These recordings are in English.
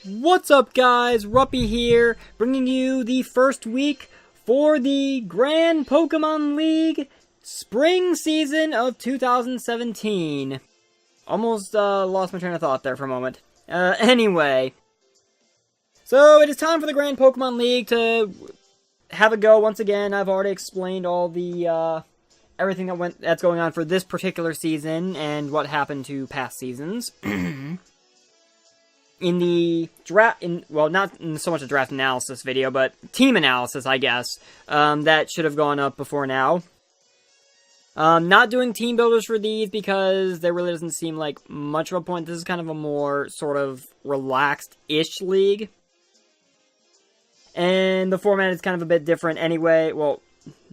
What's up, guys? Ruppy here, bringing you the first week for the Grand Pokemon League Spring Season of 2017. Almost lost my train of thought there for a moment. Anyway. So, it is time for the Grand Pokemon League to have a go once again. I've already explained all the, everything that's going on for this particular season and what happened to past seasons. In the draft, well, not in so much a draft analysis video, but team analysis, I guess, that should have gone up before now. Not doing team builders for these because there really doesn't seem like much of a point. This is kind of a more sort of relaxed-ish league. And the format is kind of a bit different anyway. Well,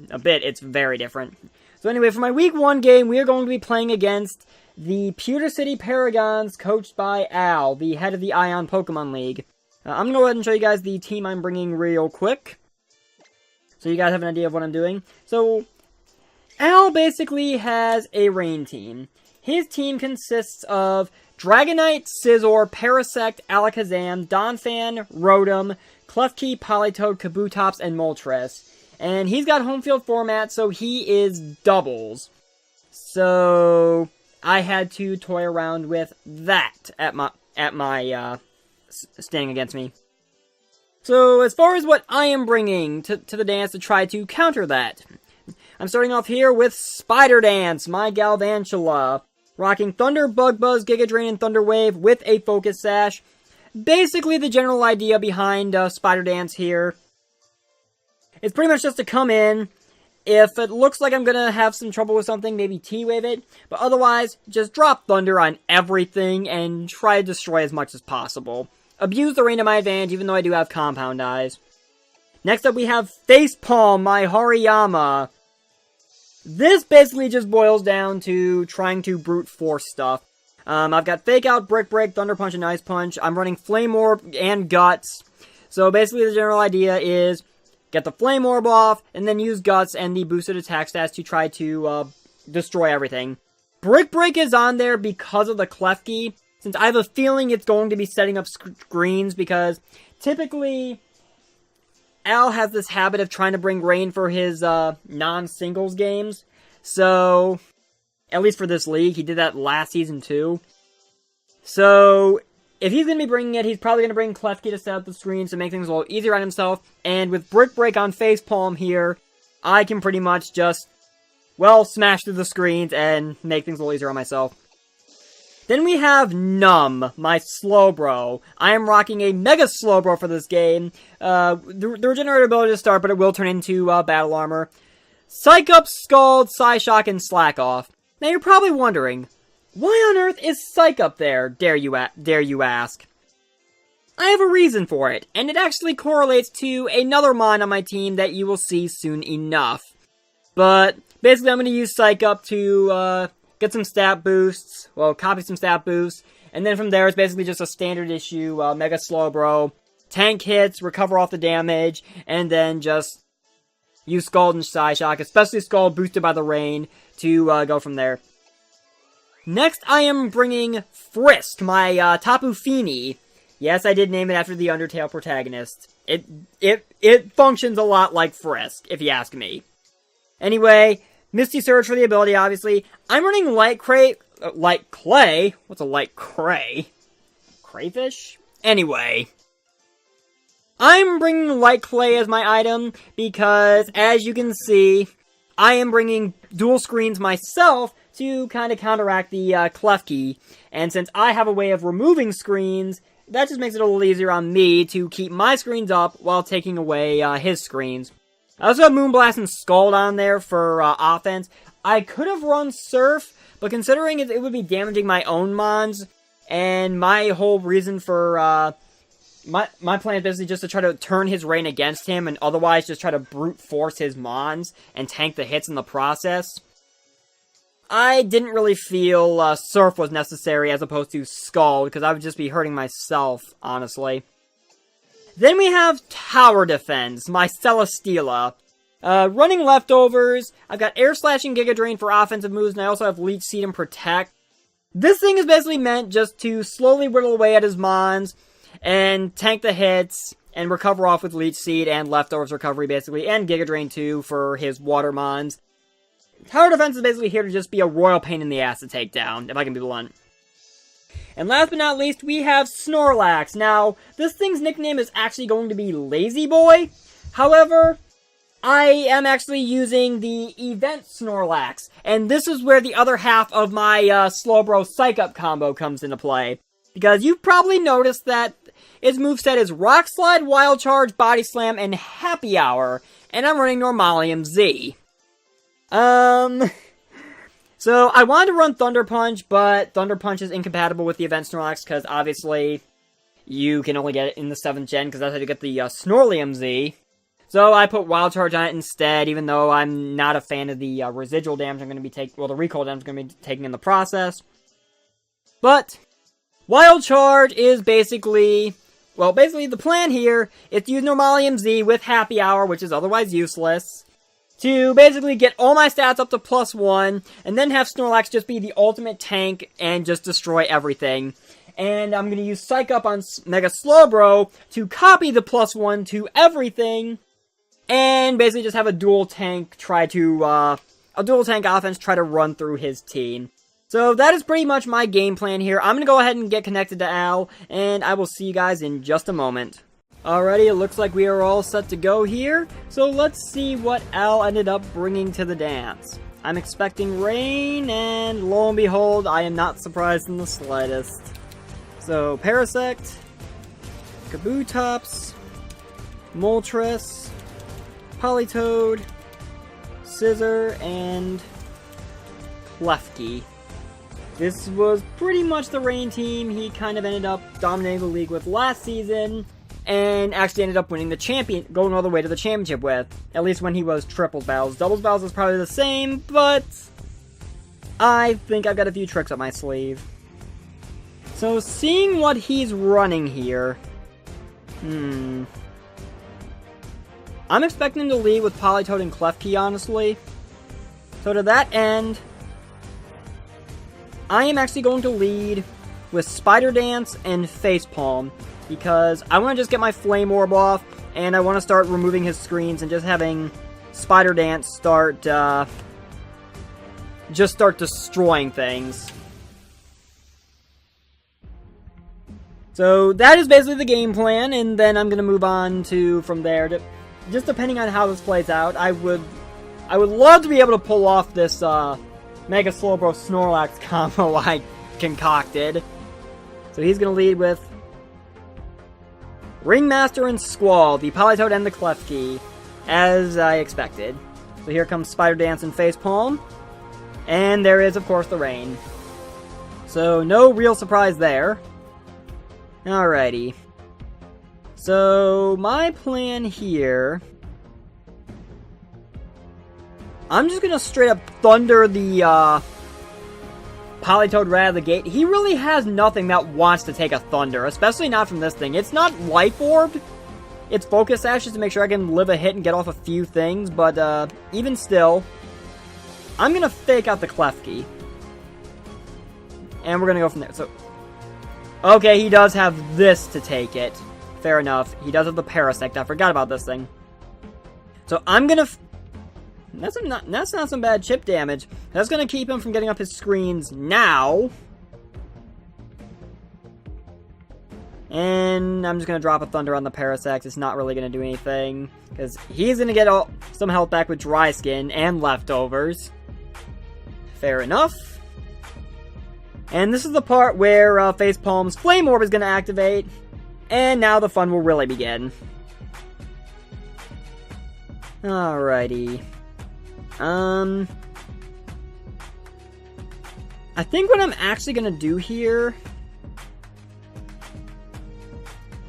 a bit, it's very different. So anyway, for my week 1 game, we are going to be playing against the Pewter City Paragons, coached by Al, the head of the Ion Pokemon League. I'm going to go ahead and show you guys the team I'm bringing real quick, so you guys have an idea of what I'm doing. So, Al basically has a rain team. His team consists of Dragonite, Scizor, Parasect, Alakazam, Donphan, Rotom, Klefki, Politoed, Kabutops, and Moltres. And he's got home field format, so he is doubles. So I had to toy around with that at my standing against me. So as far as what I am bringing to the dance to try to counter that, I'm starting off here with Spider Dance, my Galvantula, rocking Thunder, Bug Buzz, Giga Drain, and Thunder Wave with a Focus Sash. Basically the general idea behind Spider Dance here. It's pretty much just to come in. If it looks like I'm going to have some trouble with something, maybe T-Wave it. But otherwise, just drop Thunder on everything and try to destroy as much as possible. Abuse the rain to my advantage, even though I do have Compound Eyes. Next up, we have Facepalm, my Hariyama. This basically just boils down to trying to brute force stuff. I've got Fake Out, Brick Break, Thunder Punch, and Ice Punch. I'm running Flame Orb and Guts. So basically the general idea is get the Flame Orb off, and then use Guts and the boosted attack stats to try to destroy everything. Brick Break is on there because of the Klefki, since I have a feeling it's going to be setting up screens, because typically Al has this habit of trying to bring rain for his non-singles games. So, at least for this league, he did that last season too. So, if he's going to be bringing it, he's probably going to bring Klefki to set up the screens to make things a little easier on himself. And with Brick Break on Facepalm here, I can pretty much just, well, smash through the screens and make things a little easier on myself. Then we have Numb, my Slowbro. I am rocking a Mega Slowbro for this game. The regenerator ability to start, but it will turn into Battle Armor. Psych Up, Scald, Psyshock, and Slack Off. Now you're probably wondering, why on earth is Psych Up there, dare you ask? I have a reason for it, and it actually correlates to another mon on my team that you will see soon enough. But basically I'm going to use Psych Up to get some stat boosts, well, copy some stat boosts, and then from there it's basically just a standard issue Mega Slowbro, tank hits, recover off the damage, and then just use Scald and Psyshock, especially Scald boosted by the rain, to go from there. Next, I am bringing Frisk, my Tapu Fini. Yes, I did name it after the Undertale protagonist. It functions a lot like Frisk, if you ask me. Anyway, Misty Surge for the ability, obviously. I'm running Light Clay? What's a Light Cray? Crayfish? Anyway. I'm bringing Light Clay as my item because, as you can see, I am bringing dual screens myself to kind of counteract the Klefki. And since I have a way of removing screens, that just makes it a little easier on me to keep my screens up while taking away his screens. I also have Moonblast and Scald on there for offense. I could have run Surf, but considering it would be damaging my own mons, and my whole reason for my plan is basically just to try to turn his rain against him, and otherwise just try to brute force his mons and tank the hits in the process. I didn't really feel Surf was necessary as opposed to Scald, because I would just be hurting myself, honestly. Then we have Tower Defense, my Celesteela. Running leftovers, I've got Air Slash and Giga Drain for offensive moves, and I also have Leech Seed and Protect. This thing is basically meant just to slowly whittle away at his mons, and tank the hits, and recover off with Leech Seed and Leftovers Recovery, basically, and Giga Drain, too, for his Water Mons. Tower Defense is basically here to just be a royal pain in the ass to take down, if I can be blunt. And last but not least, we have Snorlax. Now, this thing's nickname is actually going to be Lazy Boy. However, I am actually using the Event Snorlax, and this is where the other half of my Slowbro Psych Up combo comes into play. Because you've probably noticed that its moveset is Rock Slide, Wild Charge, Body Slam, and Happy Hour, and I'm running Normalium Z. So I wanted to run Thunder Punch, but Thunder Punch is incompatible with the Event Snorlax, because obviously you can only get it in the 7th gen, because that's how you get the Snorlium Z. So I put Wild Charge on it instead, even though I'm not a fan of the residual damage I'm going to be taking, well, the recoil damage I'm going to be taking in the process. But Wild Charge is basically, well, basically the plan here is to use Normalium Z with Happy Hour, which is otherwise useless, to basically get all my stats up to +1, and then have Snorlax just be the ultimate tank and just destroy everything. And I'm going to use Psych Up on Mega Slowbro to copy the +1 to everything, and basically just have a dual tank offense try to run through his team. So that is pretty much my game plan here. I'm going to go ahead and get connected to Al, and I will see you guys in just a moment. Alrighty, it looks like we are all set to go here, so let's see what Al ended up bringing to the dance. I'm expecting rain, and lo and behold, I am not surprised in the slightest. So, Parasect, Kabutops, Moltres, Politoed, Scizor, and Klefki. This was pretty much the rain team he kind of ended up dominating the league with last season, and actually ended up winning the going all the way to the championship with, at least when he was triples battles. Doubles battles is probably the same, but I think I've got a few tricks up my sleeve. So, seeing what he's running here, I'm expecting him to lead with Politoed and Klefki, honestly. So to that end, I am actually going to lead with Spider Dance and Facepalm, because I want to just get my Flame Orb off, and I want to start removing his screens and just having Spider Dance start destroying things. So that is basically the game plan, and then I'm going to move on from there, just depending on how this plays out. I would love to be able to pull off this Mega Slowbro Snorlax combo I concocted. So he's going to lead with Ringmaster and Squall, the Politoed and the Klefki, as I expected. So here comes Spider Dance and Facepalm, and there is, of course, the rain. So no real surprise there. Alrighty. So my plan here, I'm just gonna straight up thunder the Politoed right out of the gate. He really has nothing that wants to take a thunder, especially not from this thing. It's not Life Orbed. It's Focus Ashes to make sure I can live a hit and get off a few things, but even still, I'm gonna fake out the Klefki. And we're gonna go from there. So, okay, he does have this to take it. Fair enough. He does have the Parasect. I forgot about this thing. So I'm gonna... That's not some bad chip damage. That's gonna keep him from getting up his screens now. And I'm just gonna drop a Thunder on the Parasect. It's not really gonna do anything, because he's gonna get some health back with Dry Skin and Leftovers. Fair enough. And this is the part where Facepalm's Flame Orb is gonna activate. And now the fun will really begin. Alrighty. I think what I'm actually gonna do here,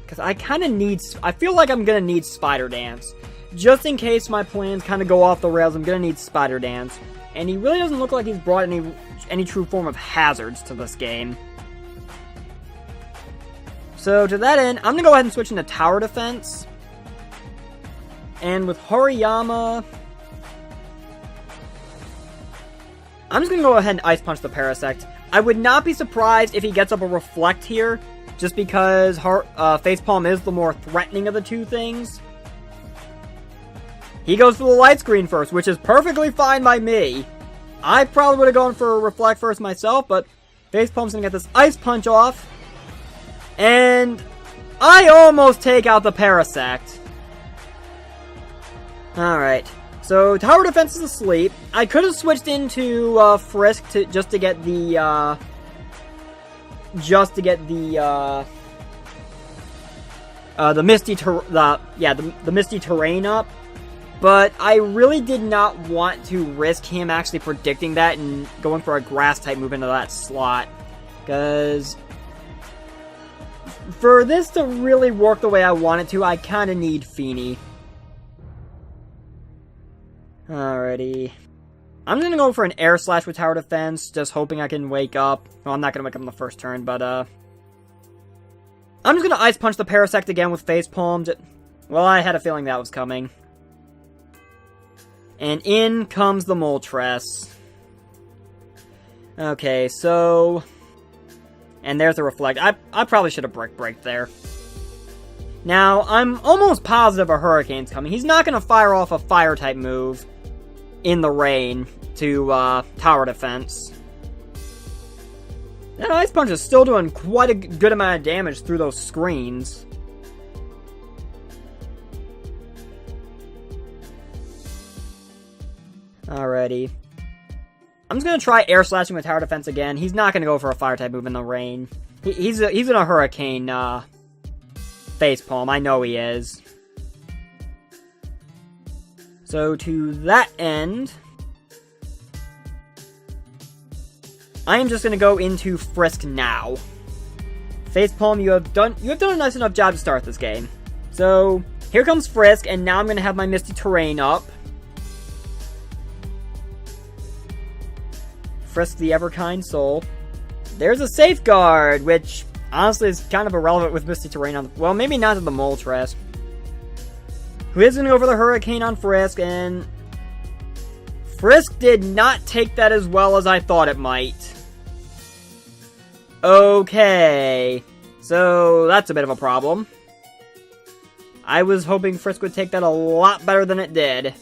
because I kind of need, I feel like I'm gonna need Spider Dance. Just in case my plans kind of go off the rails, I'm gonna need Spider Dance. And he really doesn't look like he's brought any true form of hazards to this game. So to that end, I'm gonna go ahead and switch into Tower Defense. And with Hariyama, I'm just going to go ahead and Ice Punch the Parasect. I would not be surprised if he gets up a Reflect here, just because Facepalm is the more threatening of the two things. He goes for the light screen first, which is perfectly fine by me. I probably would have gone for a Reflect first myself, but Facepalm's gonna get this Ice Punch off. And I almost take out the Parasect. Alright. So, Tower Defense is asleep. I could have switched into Frisk just to get the Misty Terrain up. But I really did not want to risk him actually predicting that and going for a Grass-type move into that slot. Because for this to really work the way I want it to, I kind of need Feeny. Alrighty. I'm going to go for an Air Slash with Tower Defense, just hoping I can wake up. Well, I'm not going to wake up on the first turn, but I'm just going to Ice Punch the Parasect again with Facepalm. Well, I had a feeling that was coming. And in comes the Moltres. Okay, so... And there's the Reflect. I probably should have Brick there. Now, I'm almost positive a Hurricane's coming. He's not going to fire off a Fire-type move in the rain to Tower Defense. That Ice Punch is still doing quite a good amount of damage through those screens. Alrighty. I'm just going to try Air Slashing with Tower Defense again. He's not going to go for a Fire-type move in the rain. He's in a Hurricane Facepalm. I know he is. So, to that end, I am just going to go into Frisk now. Facepalm, you have done a nice enough job to start this game. So, here comes Frisk, and now I'm going to have my Misty Terrain up. Frisk the Everkind Soul. There's a Safeguard, which honestly is kind of irrelevant with Misty Terrain on... Well, maybe not to the Moltres. Who is going to go for the Hurricane on Frisk, and... Frisk did not take that as well as I thought it might. Okay. So, that's a bit of a problem. I was hoping Frisk would take that a lot better than it did.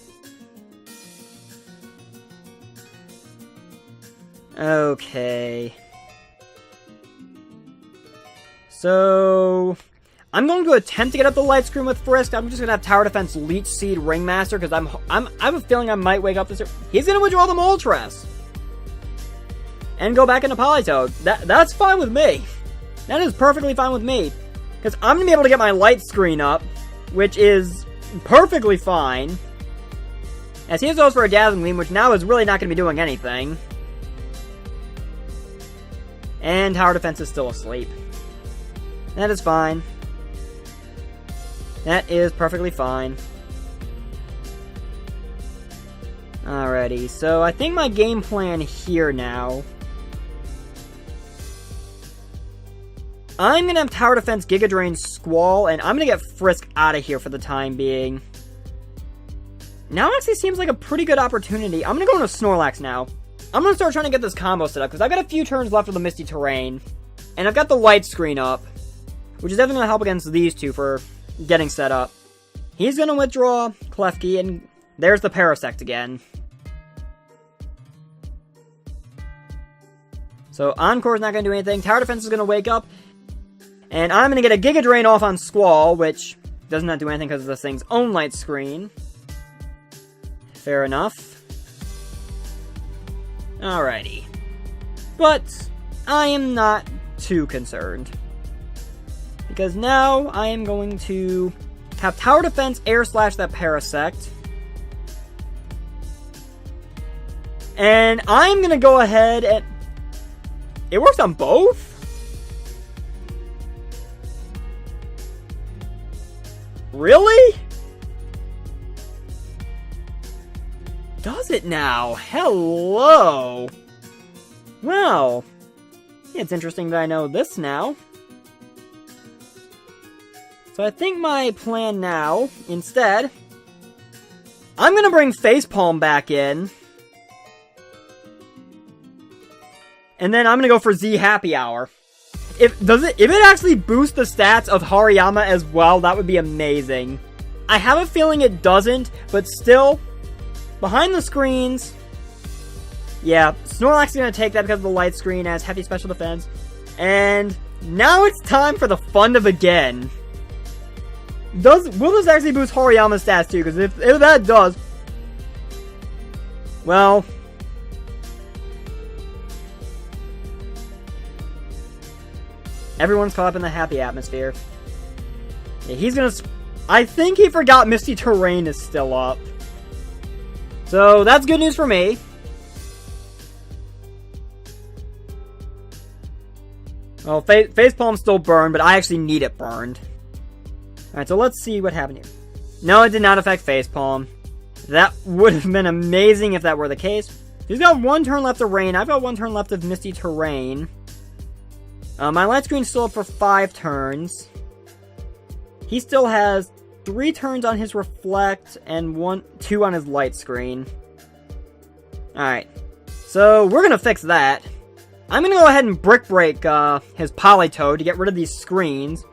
Okay. So, I'm going to attempt to get up the light screen with Frisk. I'm just going to have Tower Defense Leech Seed Ringmaster, because I have a feeling I might wake up this... He's going to withdraw the Moltres! And go back into Politoed. That's fine with me. That is perfectly fine with me. Because I'm going to be able to get my light screen up, which is perfectly fine. As he goes for a Dazzling Gleam, which now is really not going to be doing anything. And Tower Defense is still asleep. That is fine. That is perfectly fine. Alrighty, so I think my game plan here now... I'm going to have Tower Defense, Giga Drain, Squall, and I'm going to get Frisk out of here for the time being. Now actually seems like a pretty good opportunity. I'm going to go into Snorlax now. I'm going to start trying to get this combo set up, because I've got a few turns left of the Misty Terrain. And I've got the light screen up, which is definitely going to help against these two for getting set up. He's going to withdraw Klefki, and there's the Parasect again. So Encore's not going to do anything. Tower Defense is going to wake up. And I'm going to get a Giga Drain off on Squall, which does not do anything because of this thing's own light screen. Fair enough. Alrighty. But I am not too concerned. Because now I am going to have Tower Defense Air Slash that Parasect. And I'm going to go ahead and... It works on both? Really? Does it now? Hello! Well, it's interesting that I know this now. So I think my plan now, instead, I'm gonna bring Facepalm back in. And then I'm gonna go for Z Happy Hour. if it actually boosts the stats of Hariyama as well, that would be amazing. I have a feeling it doesn't, but still, behind the screens, yeah, Snorlax is going to take that because of the light screen as hefty special defense. And now it's time for the fun of again. Will this actually boost Hariyama's stats too? Because if that does, well, everyone's caught up in the happy atmosphere. Yeah, he's gonna... I think he forgot Misty Terrain is still up. So, that's good news for me. Well, Facepalm's still burned, but I actually need it burned. Alright, so let's see what happened here. No, it did not affect Facepalm. That would have been amazing if that were the case. He's got 1 turn left of Rain. I've got 1 turn left of Misty Terrain. My light screen's still up for 5 turns. He still has 3 turns on his Reflect and 2 on his light screen. Alright. So, we're gonna fix that. I'm gonna go ahead and Brick Break his Politoed to get rid of these screens.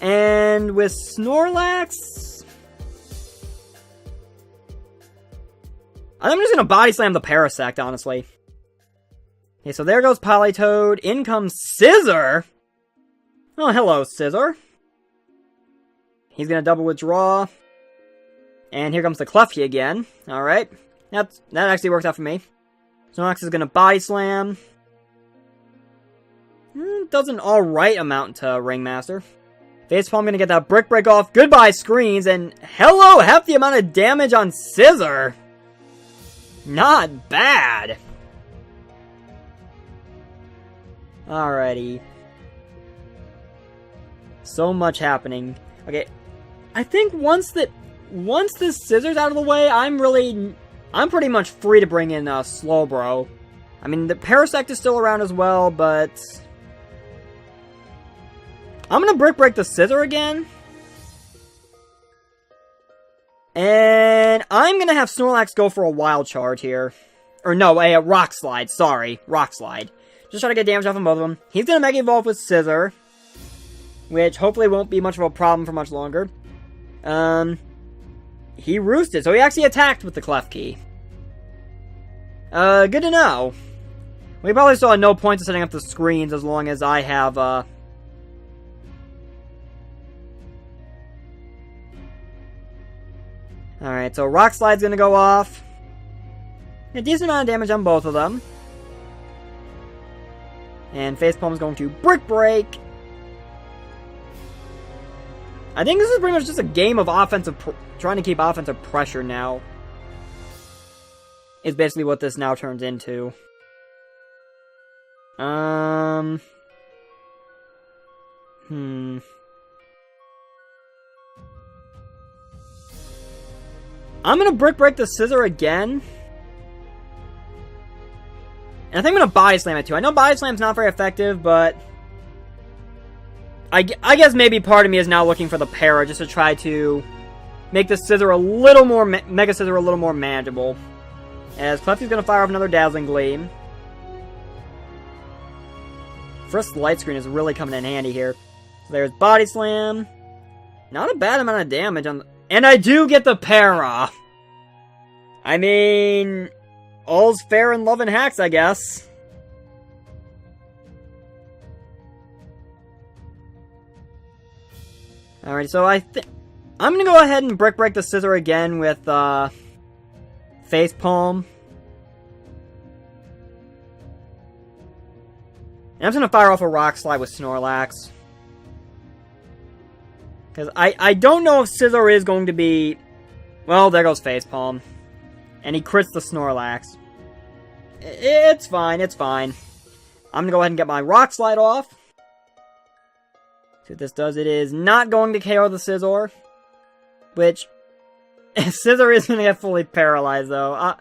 And with Snorlax, I'm just gonna Body Slam the Parasect, honestly. Okay, so there goes Politoed. In comes Scizor. Oh, hello, Scizor. He's gonna double withdraw. And here comes the Klefki again. Alright. That actually worked out for me. Snorlax is gonna Body Slam. Does an alright amount to Ringmaster. Facepalm gonna get that Brick Break off. Goodbye, screens. And hello, half the amount of damage on Scizor. Not bad. Alrighty. So much happening. Okay. I think once this Scissor's out of the way, I'm pretty much free to bring in Slowbro. I mean, the Parasect is still around as well, but I'm gonna Brick Break the Scizor again. And I'm gonna have Snorlax go for a Wild Charge here. Or no, a Rock Slide, sorry. Rock Slide. Just try to get damage off of both of them. He's gonna Mega Evolve with Scizor, which hopefully won't be much of a problem for much longer. He roosted, so he actually attacked with the Klefki. Good to know. We probably saw no point to setting up the screens as long as I have, Alright, so Rock Slide's gonna go off. A decent amount of damage on both of them. And Facepalm's going to Brick Break. I think this is pretty much just a game of trying to keep offensive pressure now. Is basically what this now turns into. I'm gonna Brick Break the Scizor again. And I think I'm gonna Body Slam it too. I know Body Slam's not very effective, but I guess maybe part of me is now looking for the Para just to try to make the Scizor a little more, Mega Scizor a little more manageable. As Klefki's gonna fire off another Dazzling Gleam. First Light Screen is really coming in handy here. So there's Body Slam. Not a bad amount of damage on and I do get the Para! I mean, all's fair in love and hacks, I guess. Alright, so I'm gonna go ahead and Brick Break the Scizor again with, Facepalm. And I'm just gonna fire off a Rock Slide with Snorlax. Because I don't know if Scizor is going to be... Well, there goes Facepalm. And he crits the Snorlax. It's fine, it's fine. I'm gonna go ahead and get my Rock Slide off. See what this does. It is not going to KO the Scizor. Which... Scizor is gonna get fully paralyzed, though.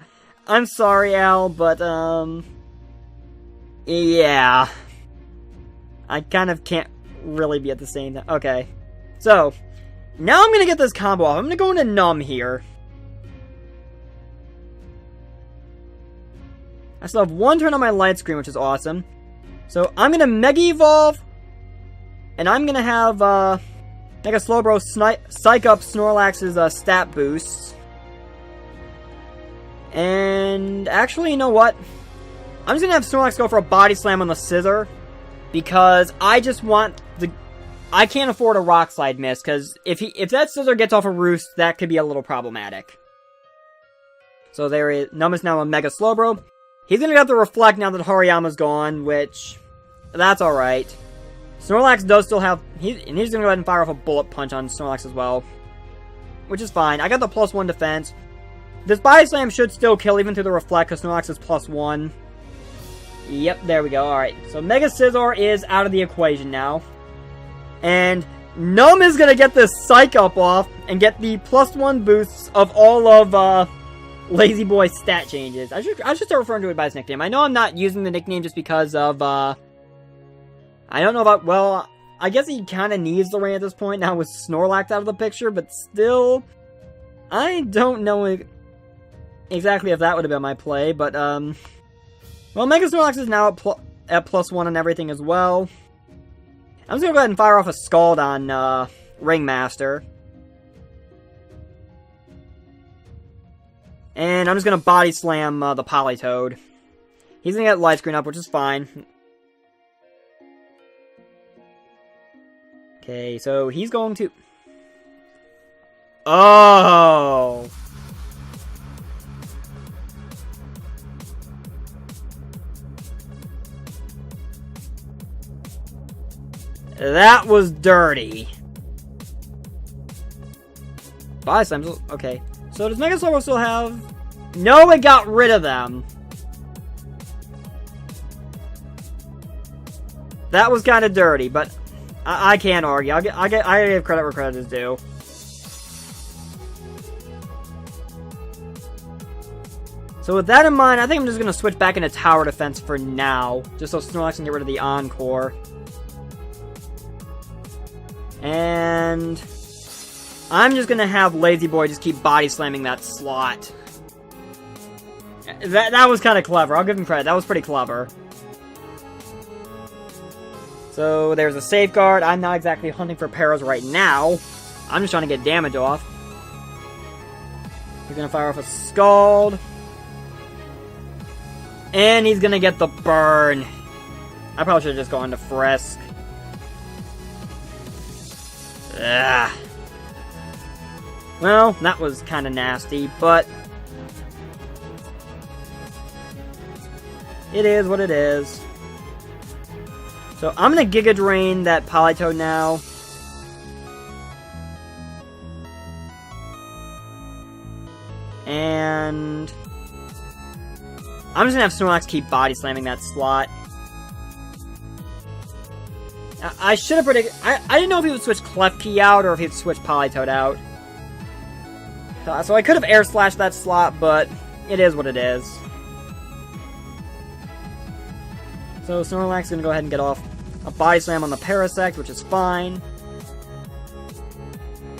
I'm sorry, Al, but, yeah. I kind of can't really be at the same time. Okay. So, now I'm gonna get this combo off. I'm gonna go into Numb here. I still have 1 turn on my light screen, which is awesome. So, I'm gonna Mega Evolve And I'm gonna have, Mega Slowbro psych up Snorlax's, stat boosts. And, actually, you know what? I'm just gonna have Snorlax go for a Body Slam on the Scissor. Because I just want the... I can't afford a Rock Slide miss, because if that Scissor gets off a Roost, that could be a little problematic. So there is... Numa's now a Mega Slowbro. He's gonna have to Reflect now that Hariyama's gone, which... That's alright. Snorlax does still have... He's gonna go ahead and fire off a Bullet Punch on Snorlax as well. Which is fine. I got the +1 defense. This Body Slam should still kill even through the Reflect, because Snorlax is +1. Yep, there we go. Alright, so Mega Scizor is out of the equation now. And Num is going to get this Psych Up off and get the +1 boosts of all of Lazy Boy's stat changes. I should start referring to it by his nickname. I know I'm not using the nickname just because of, I don't know about, well, I guess he kind of needs the rain at this point now with Snorlax out of the picture, but still, I don't know exactly if that would have been my play, but, well, Mega Snorlax is now at +1 and everything as well. I'm just gonna go ahead and fire off a Scald on, Ringmaster. And I'm just gonna Body Slam, the Politoed. He's gonna get Light Screen up, which is fine. Okay, so he's going to... Oh! That was dirty. Body Slams, okay. So does Mega Slowbro still have... No, it got rid of them. That was kind of dirty, but I can't argue. I give credit where credit is due. So with that in mind, I think I'm just going to switch back into Tower Defense for now. Just so Snorlax can get rid of the Encore. And I'm just gonna have Lazy Boy just keep Body Slamming that slot. That was kind of clever. I'll give him credit. That was pretty clever. So there's a Safeguard. I'm not exactly hunting for Paras right now. I'm just trying to get damage off. He's gonna fire off a Scald. And he's gonna get the Burn. I probably should have just gone to Frisk. Ugh. Well, that was kind of nasty, but it is what it is. So I'm gonna Giga Drain that Politoed now. And I'm just gonna have Snorlax keep Body Slamming that slot. I should have predicted... I didn't know if he would switch Klefki out or if he'd switch Politoed out. So I could have Air Slashed that slot, but it is what it is. So Snorlax is going to go ahead and get off a Body Slam on the Parasect, which is fine.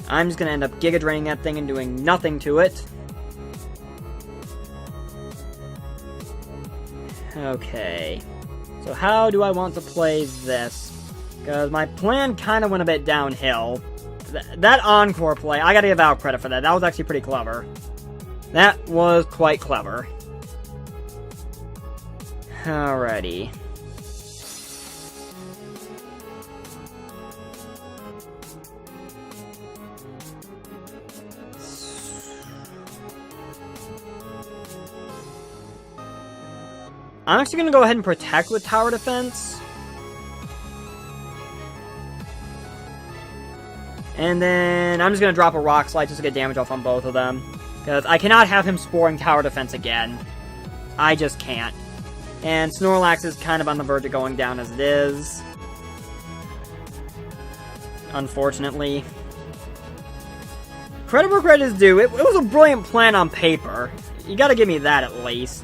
I'm just going to end up Giga Draining that thing and doing nothing to it. Okay. So how do I want to play this? Because my plan kind of went a bit downhill. That Encore play, I gotta give out credit for that. That was actually pretty clever. That was quite clever. Alrighty. I'm actually gonna go ahead and Protect with Tower Defense. And then I'm just going to drop a Rock Slide just to get damage off on both of them. Because I cannot have him sporing Tower Defense again. I just can't. And Snorlax is kind of on the verge of going down as it is. Unfortunately. Credit where credit is due. It was a brilliant plan on paper. You gotta give me that at least.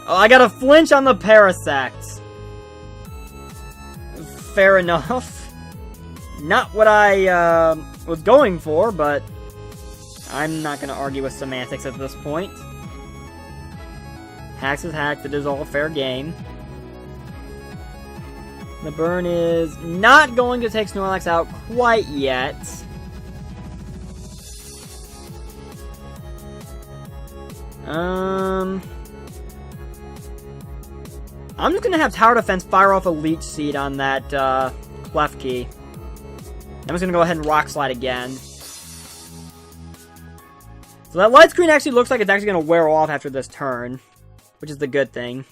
Oh, I got a flinch on the Parasect. Fair enough. Not what I was going for, but I'm not going to argue with semantics at this point. Hacks is hacked. It is all fair game. The burn is not going to take Snorlax out quite yet. I'm just gonna have Tower Defense fire off a Leech Seed on that Klefki. I'm just gonna go ahead and Rock Slide again. So that light screen actually looks like it's actually gonna wear off after this turn, which is the good thing.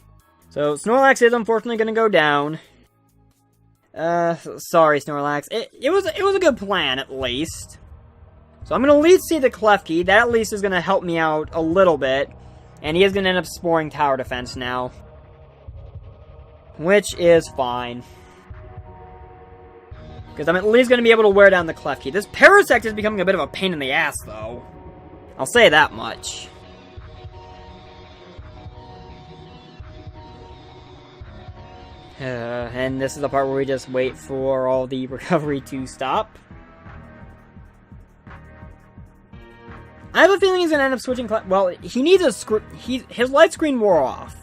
So Snorlax is unfortunately gonna go down. Sorry, Snorlax. It was a good plan, at least. So I'm gonna Leech Seed the Klefki. That at least is gonna help me out a little bit. And he is gonna end up sporing Tower Defense now. Which is fine. Because I'm at least gonna be able to wear down the Klefki. This Parasect is becoming a bit of a pain in the ass, though. I'll say that much. And this is the part where we just wait for all the recovery to stop. I have a feeling he's gonna end up switching. Well, he needs a his light screen wore off.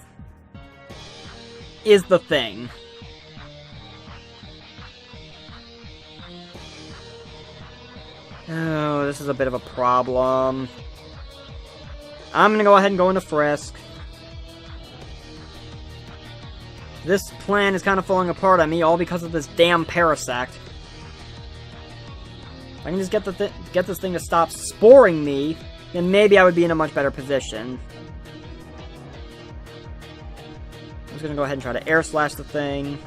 Is the thing. Oh, this is a bit of a problem. I'm gonna go ahead and go into Frisk. This plan is kind of falling apart on me, all because of this damn Parasect. If I can just get this thing to stop sporing me, then maybe I would be in a much better position. I'm just gonna go ahead and try to Air Slash the thing.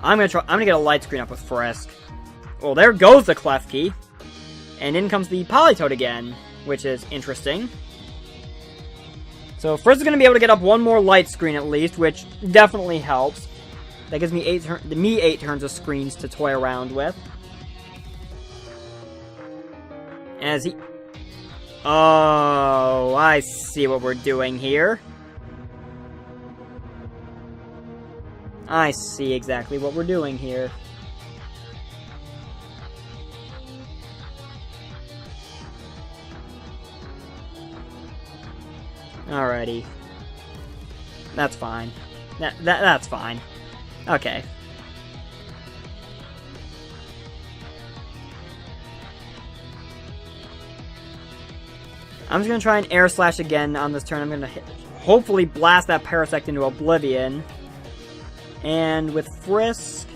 I'm gonna get a light screen up with Frisk. Well, there goes the Klefki. And in comes the Politoed again, which is interesting. So Frisk is going to be able to get up one more light screen at least, which definitely helps. That gives me 8 turns of screens to toy around with. As he... Oh, I see what we're doing here. I see exactly what we're doing here. Alrighty. That's fine. That's fine. Okay. I'm just gonna try and Air Slash again on this turn. I'm gonna hopefully blast that Parasect into Oblivion. And with Frisk,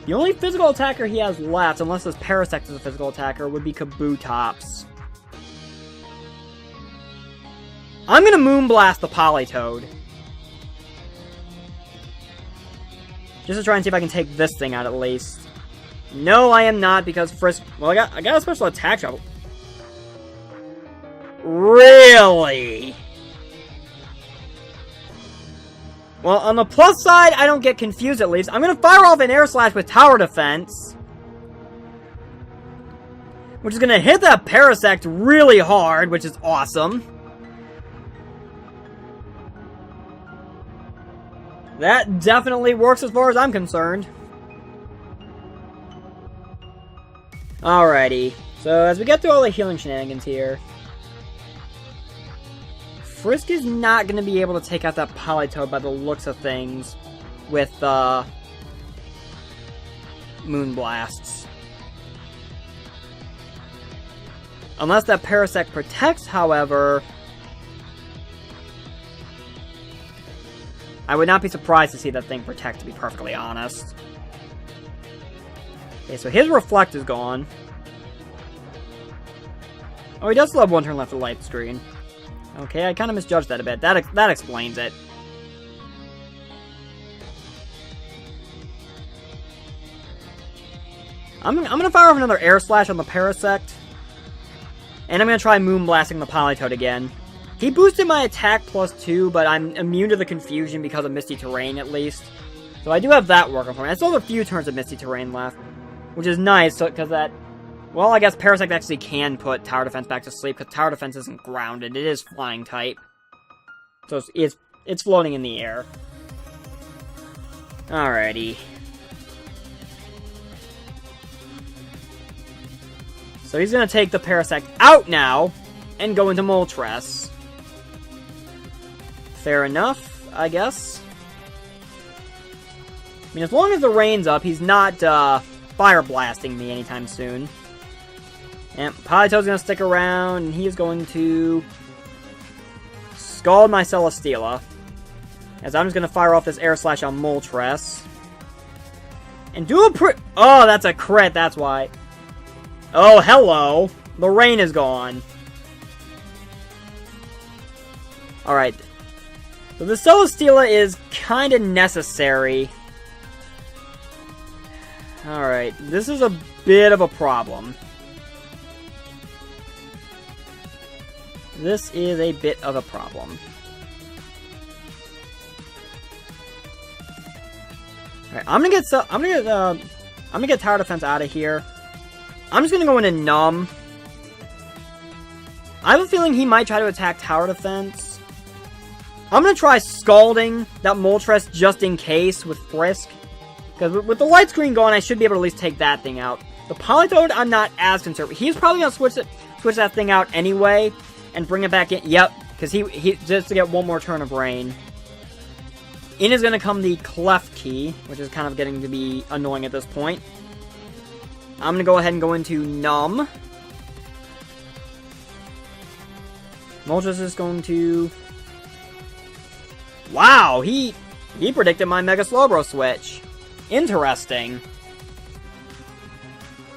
the only physical attacker he has left, unless this Parasect is a physical attacker, would be Kabutops. I'm gonna Moonblast the Politoed. Just to try and see if I can take this thing out at least. No, I am not, because Frisk... Well, I got a special attack shot. Really? Well, on the plus side, I don't get confused at least. I'm gonna fire off an Air Slash with Tower Defense. Which is gonna hit that Parasect really hard, which is awesome. That definitely works as far as I'm concerned. Alrighty. So, as we get through all the healing shenanigans here, Frisk is not going to be able to take out that Politoed by the looks of things with Moonblasts. Unless that Parasect protects, however... I would not be surprised to see that thing protect, to be perfectly honest. Okay, so his Reflect is gone. Oh, he does still have one turn left of light screen. Okay, I kind of misjudged that a bit. That explains it. I'm gonna fire off another Air Slash on the Parasect. And I'm gonna try Moonblasting the Politoed again. He boosted my attack +2, but I'm immune to the confusion because of Misty Terrain, at least. So I do have that working for me. I still have a few turns of Misty Terrain left, which is nice, because that... Well, I guess Parasect actually can put Tower Defense back to sleep, because Tower Defense isn't grounded. It is Flying type. So it's floating in the air. Alrighty. So he's going to take the Parasect out now, and go into Moltres. Fair enough, I guess. I mean, as long as the rain's up, he's not fire blasting me anytime soon. And Politoed's gonna stick around, and he is going to scald my Celesteela. As I'm just gonna fire off this Air Slash on Moltres. And do a oh, that's a crit, that's why. Oh, hello. The rain is gone. Alright. So the Celesteela is kind of necessary. Alright, this is a bit of a problem. This is a bit of a problem. Alright, I'm gonna get Tower Defense out of here. I'm just gonna go into Numb. I have a feeling he might try to attack Tower Defense. I'm gonna try Scalding that Moltres just in case with Frisk. Because with the light screen gone, I should be able to at least take that thing out. The Politoed, I'm not as concerned. He's probably gonna switch that thing out anyway and bring it back in. Yep, because he just to get one more turn of rain. In is gonna come the Cleft Key, which is kind of getting to be annoying at this point. I'm gonna go ahead and go into Numb. Moltres is going to... Wow, he predicted my Mega Slowbro switch. Interesting.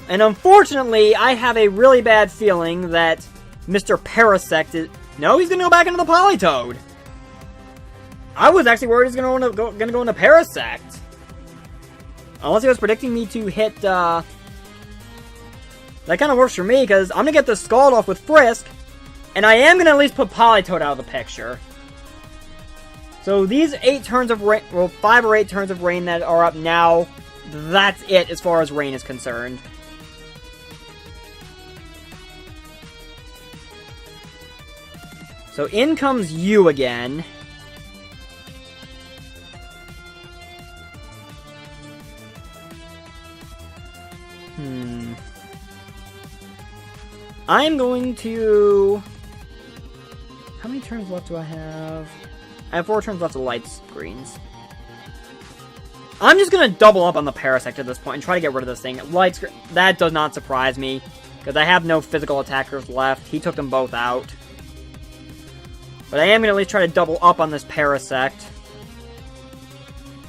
And unfortunately, I have a really bad feeling that Mr. Parasect is... No, he's gonna go back into the Politoed. I was actually worried he's gonna go into Parasect. Unless he was predicting me to hit, That kind of works for me, because I'm gonna get the Scald off with Frisk, and I am gonna at least put Politoed out of the picture. So these 8 turns of rain, well, 5 or 8 turns of rain that are up now, that's it as far as rain is concerned. So in comes you again. I'm going to... How many turns left do I have? I have 4 turns left of light screens. I'm just going to double up on the Parasect at this point and try to get rid of this thing. Light screen, that does not surprise me, because I have no physical attackers left. He took them both out. But I am going to at least try to double up on this Parasect.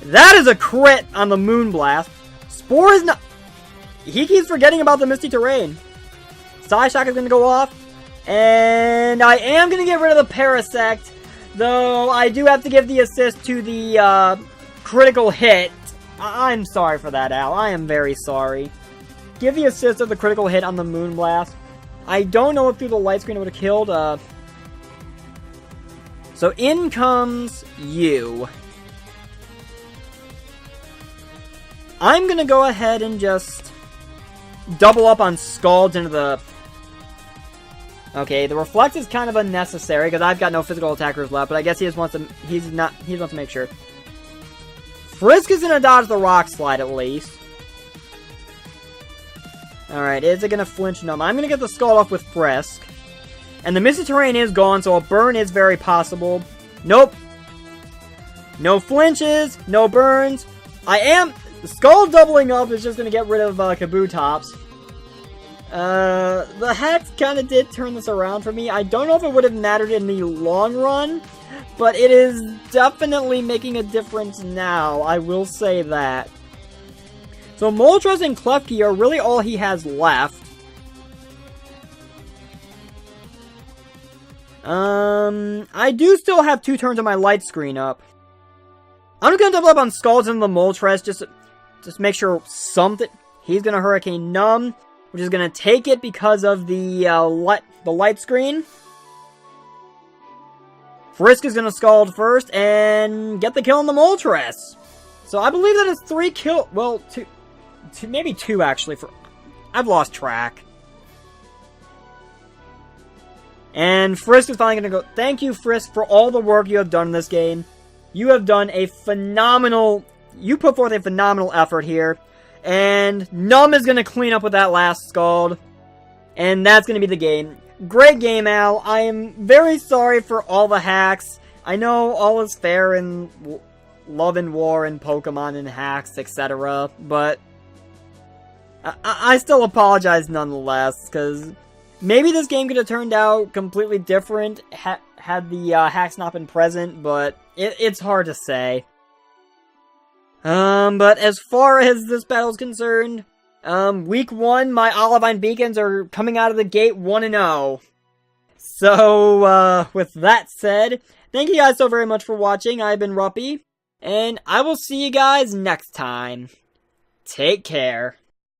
That is a crit on the Moonblast. Spore is not... He keeps forgetting about the Misty Terrain. Psyshock is going to go off. And I am going to get rid of the Parasect. Though I do have to give the assist to the critical hit. I'm sorry for that, Al. I am very sorry. Give the assist of the critical hit on the Moonblast. I don't know if through the light screen it would have killed. So in comes you. I'm going to go ahead and just double up on Scalds into the... Okay, the Reflect is kind of unnecessary because I've got no physical attackers left, but I guess he just wants to he wants to make sure. Frisk is gonna dodge the Rock Slide at least. Alright, is it gonna flinch? No, I'm gonna get the Scald off with Frisk. And the Misty Terrain is gone, so a burn is very possible. Nope. No flinches, no burns. Skull doubling up is just gonna get rid of Kabutops. The Hex kind of did turn this around for me. I don't know if it would have mattered in the long run, but it is definitely making a difference now. I will say that. So Moltres and Klefki are really all he has left. I do still have 2 turns of my light screen up. I'm gonna double up on Scalds and the Moltres just make sure something. He's gonna Hurricane Numb, which is going to take it because of the light screen. Frisk is going to Scald first and get the kill on the Moltres. So I believe that is 3 kill. Well, 2, maybe 2 actually. I've lost track. And Frisk is finally going to go. Thank you, Frisk, for all the work you have done in this game. You have done a phenomenal... You put forth a phenomenal effort here. And Numb is going to clean up with that last Scald. And that's going to be the game. Great game, Al. I am very sorry for all the hacks. I know all is fair in love and war and Pokemon and hacks, etc., but I still apologize nonetheless, because maybe this game could have turned out completely different had the hacks not been present, but it's hard to say. But as far as this battle is concerned, week 1, my Olivine Beacons are coming out of the gate 1-0. So, with that said, thank you guys so very much for watching. I've been Ruppy, and I will see you guys next time. Take care.